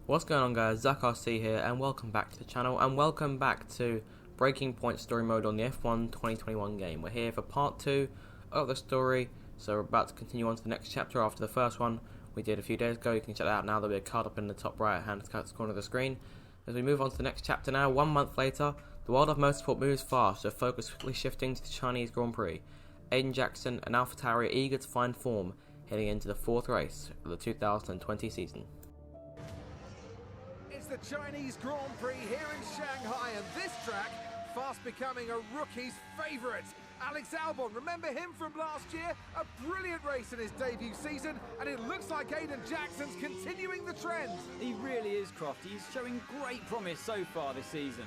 What's going on, guys? ZachRC here, and welcome back to the channel, and welcome back to Breaking Point Story Mode on the F1 2021 game. We're here for part 2 of the story, so we're about to continue on to the next chapter after the first one we did a few days ago. You can check that out now. There'll be a card up in the top right hand corner of the screen. As we move on to the next chapter now, 1 month later, the world of motorsport moves fast, with focus quickly shifting to the Chinese Grand Prix. Aiden Jackson and AlphaTauri are eager to find form, heading into the 4th race of the 2020 season. It's the Chinese Grand Prix here in Shanghai, and this track fast becoming a rookie's favourite. Alex Albon, remember him from last year? A brilliant race in his debut season, and it looks like Aiden Jackson's continuing the trend. He really is, Croft. He's showing great promise so far this season.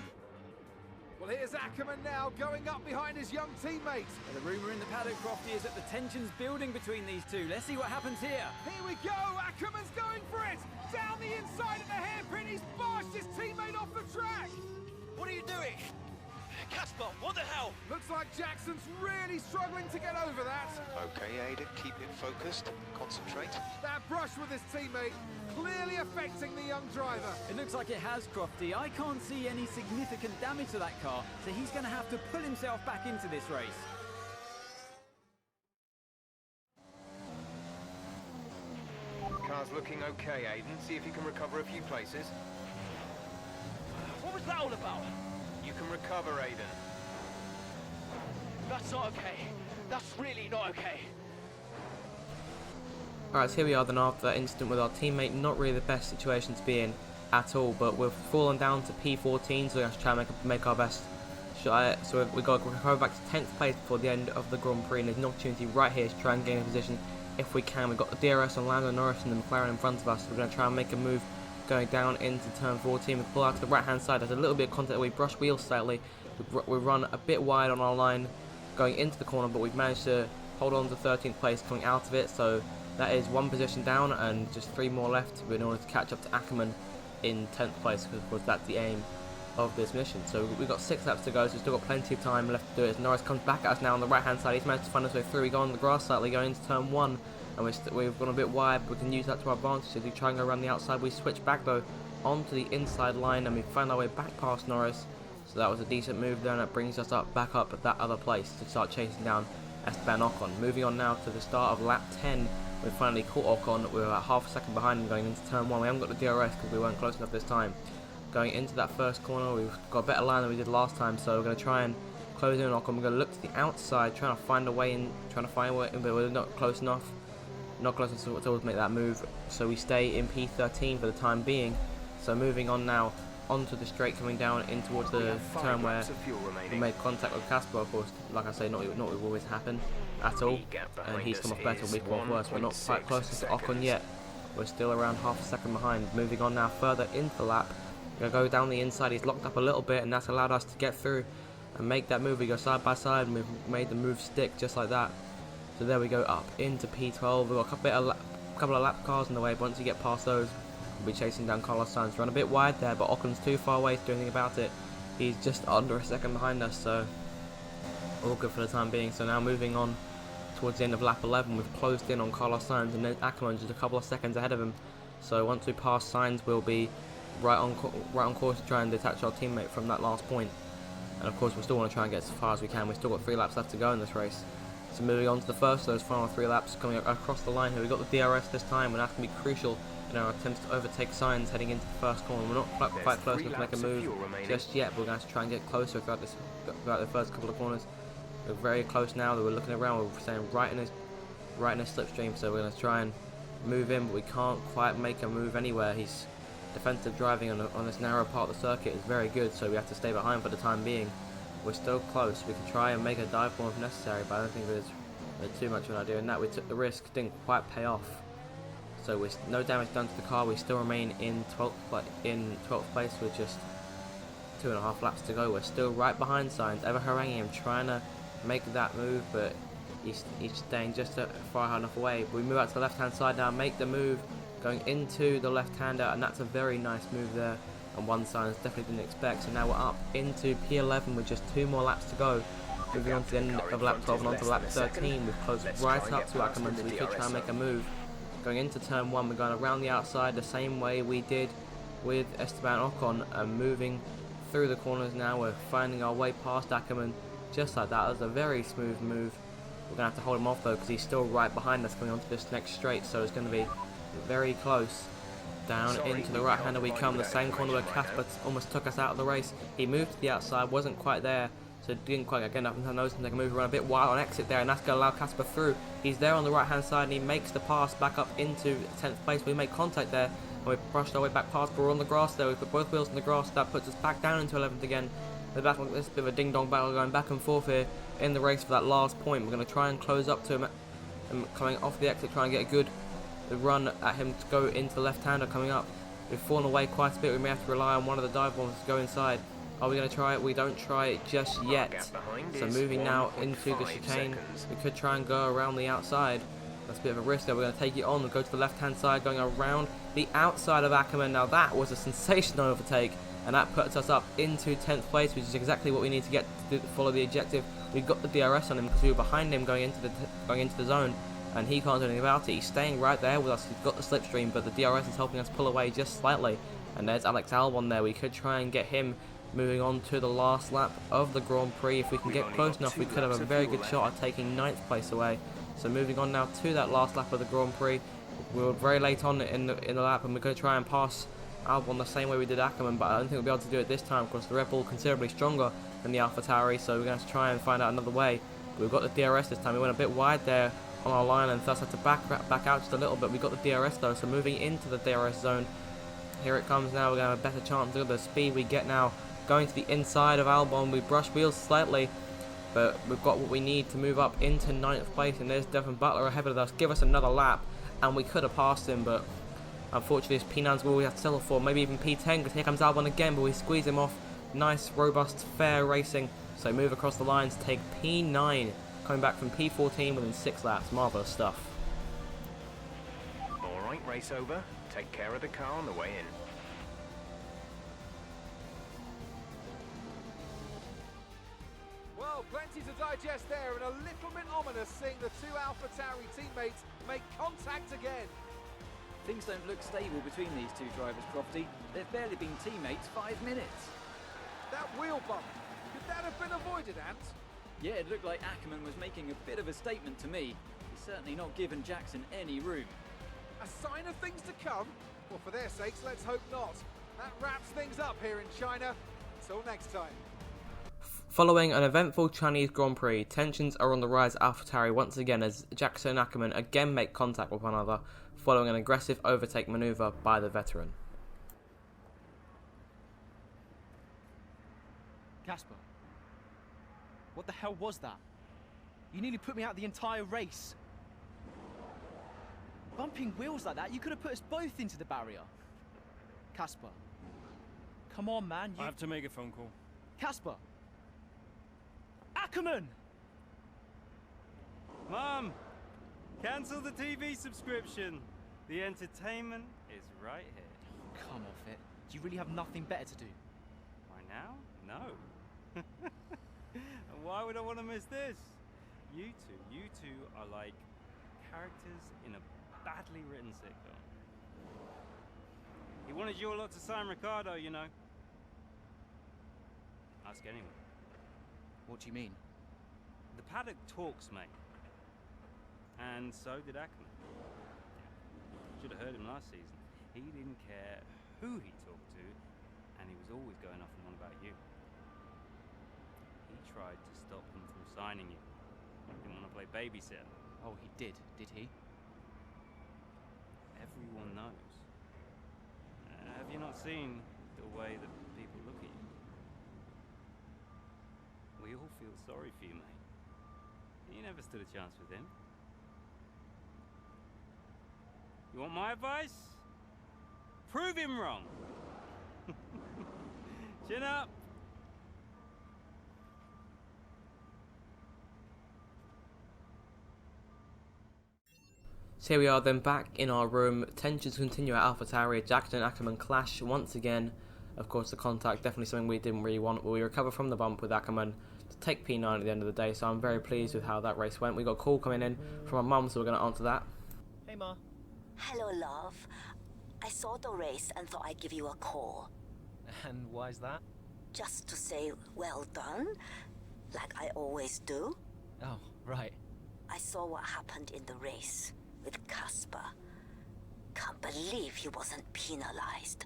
Well, here's Ackerman now going up behind his young teammate. And the rumour in the paddock, Crofty, is that the tension's building between these two. Let's see what happens here. Here we go, Ackerman's going for it. Down the inside of the hairpin, he's barged his teammate off the track. What are you doing? Casper, what the hell? Looks like Jackson's really struggling to get over that. Okay, Aiden, keep it focused, concentrate. That brush with his teammate clearly affecting the young driver. It looks like it has, Crofty. I can't see any significant damage to that car, so he's going to have to pull himself back into this race. Car's looking okay, Aiden. See if you can recover a few places. What was that all about? You can recover, Aiden. That's not okay. That's really not okay. Alright, so here we are then after that incident with our teammate. Not really the best situation to be in at all, but we've fallen down to P14, so we're going to try and make our best shot. So we've got to recover back to 10th place before the end of the Grand Prix, and there's an opportunity right here to try and gain a position if we can. We've got the DRS on Lando Norris and the McLaren in front of us, so we're going to try and make a move going down into turn 14. We pull out to the right hand side. There's a little bit of contact. We brush wheels slightly. We run a bit wide on our line going into the corner, but we've managed to hold on to 13th place coming out of it. So that is one position down and just 3 more left in order to catch up to Ackerman in 10th place, because of course that's the aim of this mission. So we've got 6 laps to go, so we've still got plenty of time left to do it. As Norris comes back at us now on the right hand side, he's managed to find his way through. We go on the grass slightly going into turn 1, and we've gone a bit wide, but we can use that to our advantage as we try and go around the outside. We switch back though onto the inside line, and we find our way back past Norris. So that was a decent move there, and it brings us back up at that other place to start chasing down Esteban Ocon. Moving on now to the start of lap 10, we finally caught Ocon. We were about half a second behind him going into turn 1. We haven't got the DRS because we weren't close enough this time. Going into that first corner, we've got a better line than we did last time, so we're going to try and close in on Ocon. We're going to look to the outside, trying to find a way in, but we're not close enough. Not close enough to make that move, so we stay in P13 for the time being. So moving on now onto the straight coming down in towards the turn where we made contact with Casper. Of course, like I say, not will always happen at all, and he's come off better, we've come off worse. We're not quite close to Ocon yet. We're still around half a second behind. Moving on now further into the lap, we're going to go down the inside. He's locked up a little bit, and that's allowed us to get through and make that move. We go side by side, and we've made the move stick just like that. So there we go, up into P12. We've got a couple of lap cars in the way, but once you get past those, we'll be chasing down Carlos Sainz. Run a bit wide there, but Ocon's too far away to do anything about it. He's just under a second behind us, so all good for the time being. So now moving on towards the end of lap 11, we've closed in on Carlos Sainz, and then Ackerman just a couple of seconds ahead of him. So once we pass Sainz, we'll be right on course to try and detach our teammate from that last point. And of course, we still want to try and get as far as we can. We've still got 3 laps left to go in this race. So moving on to the first of those final 3 laps, coming across the line here, we've got the DRS this time, and that's going to be crucial in our attempts to overtake Sainz heading into the first corner. We're not quite close enough to make a move just yet, but we're going to have to try and get closer throughout the first couple of corners. We're very close now. That we're looking around, we're staying right in his slipstream, so we're going to try and move in, but we can't quite make a move anywhere. His defensive driving on this narrow part of the circuit is very good, so we have to stay behind for the time being. We're still close. We can try and make a dive bomb if necessary, but I don't think there's too much of an idea in that. We took the risk, didn't quite pay off. So with no damage done to the car, we still remain in 12th place with just 2.5 laps to go. We're still right behind Sainz, ever haranguing him, trying to make that move, but he's staying just far enough away. But we move out to the left-hand side now, make the move, going into the left-hander, and that's a very nice move there, and one Sainz definitely didn't expect. So now we're up into P11 with just 2 more laps to go. Moving on to the end of lap 12 and on to lap 13, we've closed right up to Ackerman, so we could try and make a move. Going into turn 1, we're going around the outside the same way we did with Esteban Ocon and moving through the corners now. We're finding our way past Ackerman just like that. That was a very smooth move. We're going to have to hold him off though because he's still right behind us coming onto this next straight, so it's going to be very close. Down into the right hander we come, the same corner where Casper almost took us out of the race. He moved to the outside, wasn't quite there, so didn't quite get enough. I noticed him take a move around a bit wide on exit there, and that's going to allow Casper through. He's there on the right hand side and he makes the pass back up into 10th place. We make contact there and we brushed our way back past, but we're on the grass there. We put both wheels in the grass. That puts us back down into 11th again. There's a bit of a ding dong battle going back and forth here in the race for that last point. We're going to try and close up to him coming off the exit, try and get a good run at him to go into the left hander coming up. We've fallen away quite a bit. We may have to rely on one of the dive bombs to go inside. Are we going to try it? We don't try it just yet. So moving now into the chicane. We could try and go around the outside. That's a bit of a risk there. We're going to take it on and go to the left hand side, going around the outside of Ackerman. Now that was a sensational overtake, and that puts us up into 10th place, which is exactly what we need to get to follow the objective. We got the DRS on him because we were behind him going into the zone, and he can't do anything about it. He's staying right there with us. He's got the slipstream, but the DRS is helping us pull away just slightly. And there's Alex Albon there. We could try and get him moving on to the last lap of the Grand Prix. If we can get close enough, we could have a very good shot at taking 9th place away. So moving on now to that last lap of the Grand Prix. We were very late on in the lap, and we're going to try and pass Albon the same way we did Ackerman, but I don't think we'll be able to do it this time because the Red Bull considerably stronger than the AlphaTauri, so we're going to have to try and find out another way. But we've got the DRS this time. We went a bit wide there on our line and thus had to back out just a little bit. We got the DRS though, so moving into the DRS zone. Here it comes now. We're going to have a better chance. Look at the speed we get now. Going to the inside of Albon, we brush wheels slightly, but we've got what we need to move up into 9th place, and there's Devon Butler ahead of us. Give us another lap, and we could have passed him, but unfortunately it's P9's what we have to settle for. Maybe even P10, because here comes Albon again, but we squeeze him off. Nice, robust, fair racing. So move across the lines, take P9, coming back from P14 within 6 laps. Marvellous stuff. Alright, race over. Take care of the car on the way in. Well, plenty to digest there, and a little bit ominous seeing the two AlphaTauri teammates make contact again. Things don't look stable between these two drivers, Crofty. They've barely been teammates 5 minutes. That wheel bump, could that have been avoided, Ant? Yeah, it looked like Ackerman was making a bit of a statement to me. He's certainly not given Jackson any room. A sign of things to come? Well, for their sakes, let's hope not. That wraps things up here in China. Until next time. Following an eventful Chinese Grand Prix, tensions are on the rise at AlphaTauri once again as Jackson and Ackerman again make contact with one another, following an aggressive overtake manoeuvre by the veteran. Casper, what the hell was that? You nearly put me out the entire race. Bumping wheels like that, you could have put us both into the barrier. Casper, come on, man. I have to make a phone call. Casper! Ackerman! Mom! Cancel the TV subscription. The entertainment is right here. Come off it. Do you really have nothing better to do? Why now? No. And why would I want to miss this? You two are like characters in a badly written sitcom. He wanted you a lot to sign Ricardo, you know. Ask anyone. What do you mean? The paddock talks, mate. And so did Ackerman. Should have heard him last season. He didn't care who he talked to, and he was always going off and on about you. He tried to stop him from signing you. He didn't want to play babysitter. Oh, he did he? Everyone knows. Have you not seen the way that people look at you? We all feel sorry for you, mate. You never stood a chance with him. You want my advice? Prove him wrong. Chin up. So here we are then back in our room. Tensions continue at AlphaTauri. Jackson and Ackerman clash once again. Of course, the contact, definitely something we didn't really want. We recover from the bump with Ackerman to take P9 at the end of the day, so I'm very pleased with how that race went. We got a call coming in from our mum, so we're going to answer that. Hey, Ma. Hello, love. I saw the race and thought I'd give you a call. And why's that? Just to say well done, like I always do. Oh, right. I saw what happened in the race with Casper. Can't believe he wasn't penalized.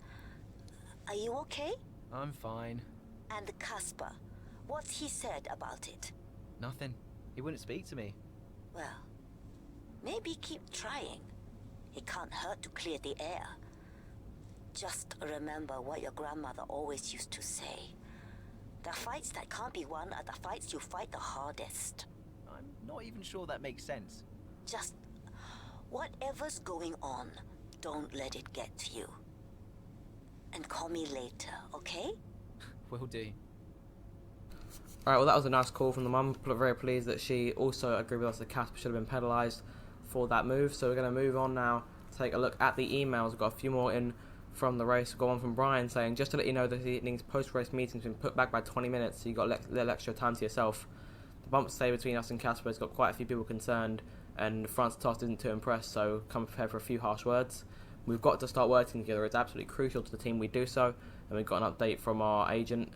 Are you okay? I'm fine. And Casper, what's he said about it? Nothing. He wouldn't speak to me. Well, maybe keep trying. It can't hurt to clear the air. Just remember what your grandmother always used to say. The fights that can't be won are the fights you fight the hardest. I'm not even sure that makes sense. Just whatever's going on, don't let it get to you. And call me later, okay? Will do. Alright, well that was a nice call from the mum. Very pleased that she also agreed with us that Casper should have been penalised for that move. So we're going to move on now to take a look at the emails. We've got a few more in from the race. We've got one from Brian saying, just to let you know that the evening's post-race meeting's been put back by 20 minutes, so you've got a little extra time to yourself. The bump stay between us and Casper has got quite a few people concerned, and Francis Tost isn't too impressed, so come prepared for a few harsh words. We've got to start working together. It's absolutely crucial to the team we do so, and we've got an update from our agent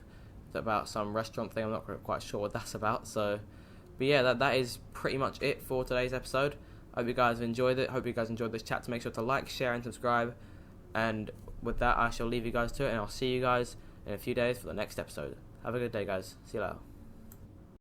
about some restaurant thing. I'm not quite sure what that's about. So, but yeah, that is pretty much it for today's episode. I hope you guys have enjoyed it. Hope you guys enjoyed this chat. To make sure to like, share, and subscribe. And with that, I shall leave you guys to it, and I'll see you guys in a few days for the next episode. Have a good day, guys. See you later.